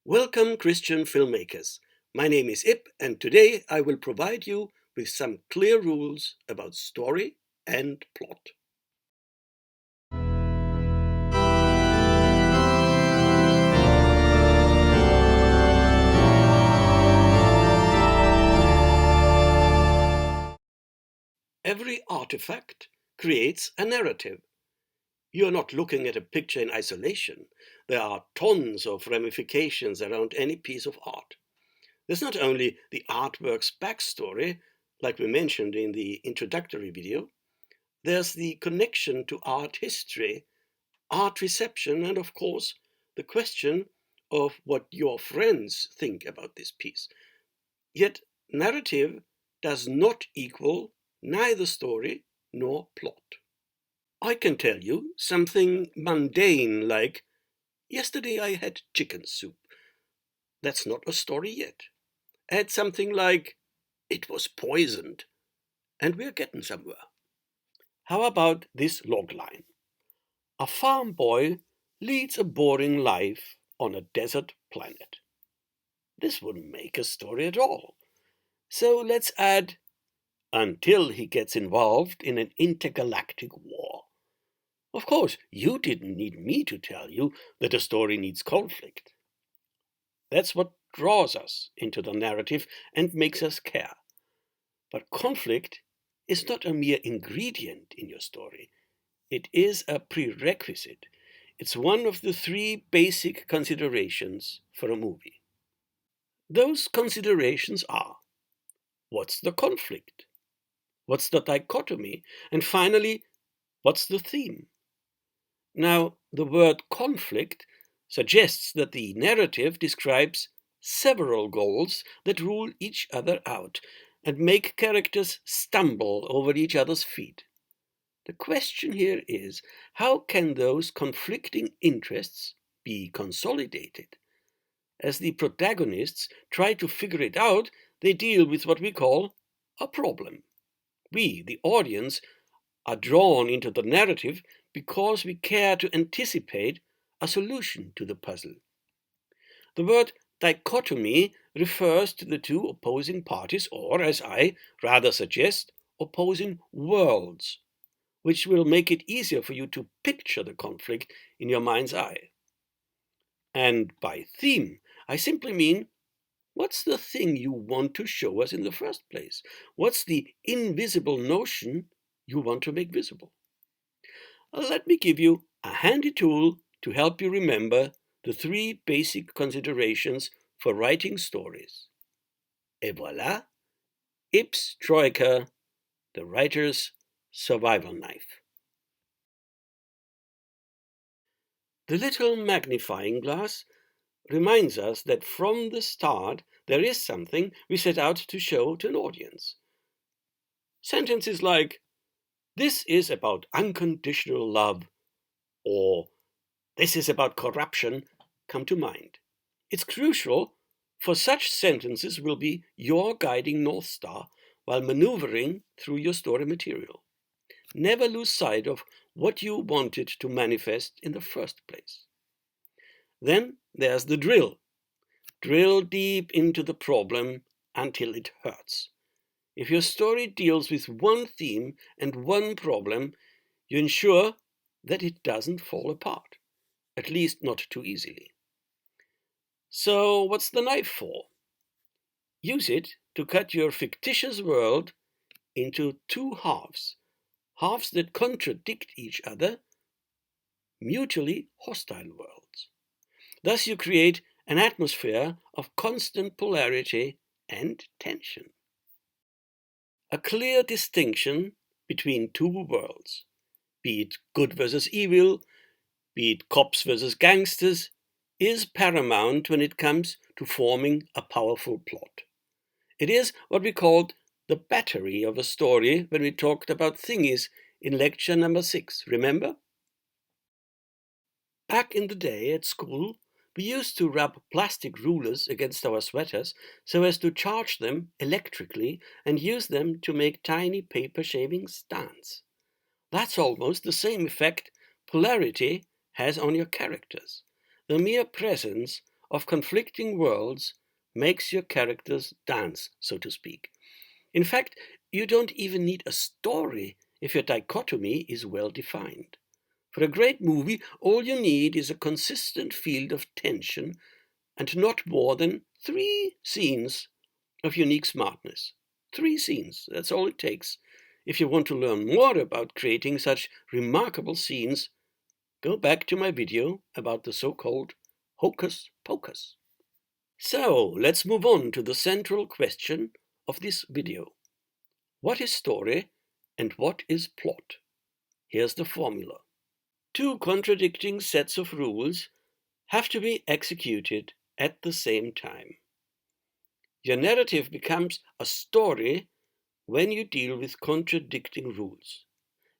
Welcome, Christian filmmakers. My name is Ip, and today I will provide you with some clear rules about story and plot. Every artifact creates a narrative. You are not looking at a picture in isolation. There are tons of ramifications around any piece of art. There's not only the artwork's backstory, like we mentioned in the introductory video, there's the connection to art history, art reception, and of course, the question of what your friends think about this piece. Yet, narrative does not equal neither story nor plot. I can tell you something mundane like, yesterday I had chicken soup. That's not a story yet. Add something like, it was poisoned, and we're getting somewhere. How about this logline? A farm boy leads a boring life on a desert planet. This wouldn't make a story at all. So let's add, until he gets involved in an intergalactic war. Of course, you didn't need me to tell you that a story needs conflict. That's what draws us into the narrative and makes us care. But conflict is not a mere ingredient in your story. It is a prerequisite. It's one of the three basic considerations for a movie. Those considerations are: what's the conflict? What's the dichotomy? And finally, what's the theme? Now, the word conflict suggests that the narrative describes several goals that rule each other out and make characters stumble over each other's feet. The question here is, how can those conflicting interests be consolidated? As the protagonists try to figure it out, they deal with what we call a problem. We, the audience, are drawn into the narrative because we care to anticipate a solution to the puzzle. The word dichotomy refers to the two opposing parties, or, as I rather suggest, opposing worlds, which will make it easier for you to picture the conflict in your mind's eye. And by theme, I simply mean, what's the thing you want to show us in the first place? What's the invisible notion you want to make visible? Let me give you a handy tool to help you remember the three basic considerations for writing stories. Et voilà, Ip's Troika, the writer's survival knife. The little magnifying glass reminds us that from the start there is something we set out to show to an audience. Sentences like, this is about unconditional love, or this is about corruption, come to mind. It's crucial, for such sentences will be your guiding North Star while maneuvering through your story material. Never lose sight of what you wanted to manifest in the first place. Then there's the drill. Drill deep into the problem until it hurts. If your story deals with one theme and one problem, you ensure that it doesn't fall apart, at least not too easily. So what's the knife for? Use it to cut your fictitious world into two halves, halves that contradict each other, mutually hostile worlds. Thus you create an atmosphere of constant polarity and tension. A clear distinction between two worlds, be it good versus evil, be it cops versus gangsters, is paramount when it comes to forming a powerful plot. It is what we called the battery of a story when we talked about thingies in lecture number 6, remember? Back in the day at school, we used to rub plastic rulers against our sweaters so as to charge them electrically and use them to make tiny paper shaving stands. That's almost the same effect polarity has on your characters. The mere presence of conflicting worlds makes your characters dance, so to speak. In fact, you don't even need a story if your dichotomy is well defined. For a great movie, all you need is a consistent field of tension and not more than 3 scenes of unique smartness. 3 scenes, that's all it takes. If you want to learn more about creating such remarkable scenes, go back to my video about the so-called hocus pocus. So, let's move on to the central question of this video. What is story and what is plot? Here's the formula. 2 contradicting sets of rules have to be executed at the same time. Your narrative becomes a story when you deal with contradicting rules.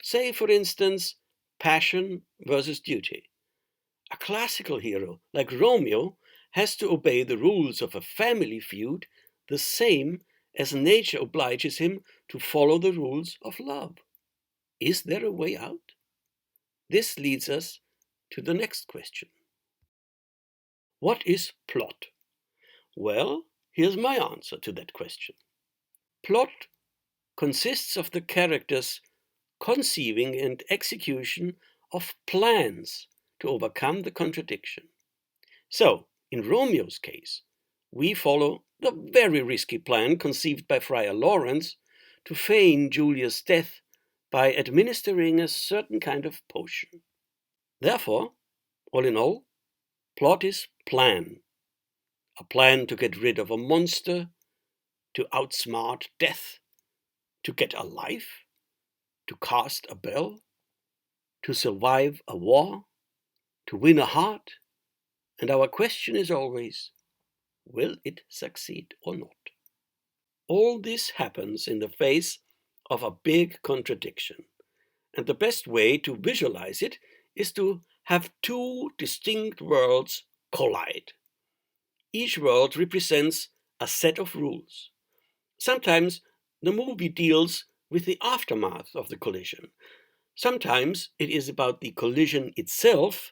Say, for instance, passion versus duty. A classical hero like Romeo has to obey the rules of a family feud the same as nature obliges him to follow the rules of love. Is there a way out? This leads us to the next question. What is plot? Well, here's my answer to that question. Plot consists of the characters conceiving and execution of plans to overcome the contradiction. So, in Romeo's case, we follow the very risky plan conceived by Friar Lawrence to feign Julia's death by administering a certain kind of potion. Therefore, all in all, plot is plan. A plan to get rid of a monster, to outsmart death, to get a life, to cast a bell, to survive a war, to win a heart, and our question is always, will it succeed or not? All this happens in the face of a big contradiction, and the best way to visualize it is to have 2 distinct worlds collide. Each world represents a set of rules. Sometimes the movie deals with the aftermath of the collision. Sometimes it is about the collision itself,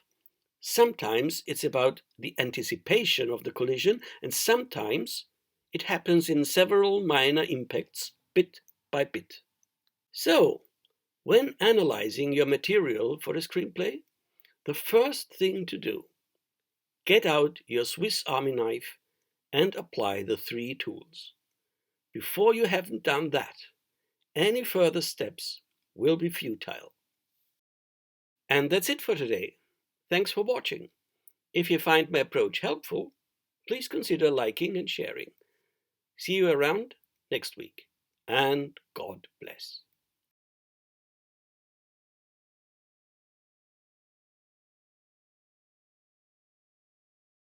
sometimes it's about the anticipation of the collision, and sometimes it happens in several minor impacts, bit by bit. So, when analyzing your material for a screenplay, the first thing to do, get out your Swiss Army knife and apply the 3 tools. Before you haven't done that, any further steps will be futile. And that's it for today. Thanks for watching. If you find my approach helpful, please consider liking and sharing. See you around next week, and God bless.